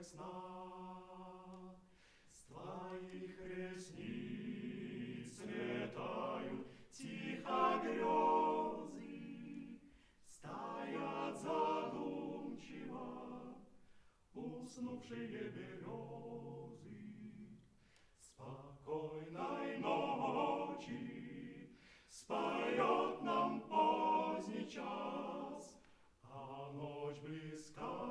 покоях сна. С твоих ресниц летают тихо грезы, стоят задумчиво уснувшие березы. Спокойной ночи споет нам поздний час, а ночь близка.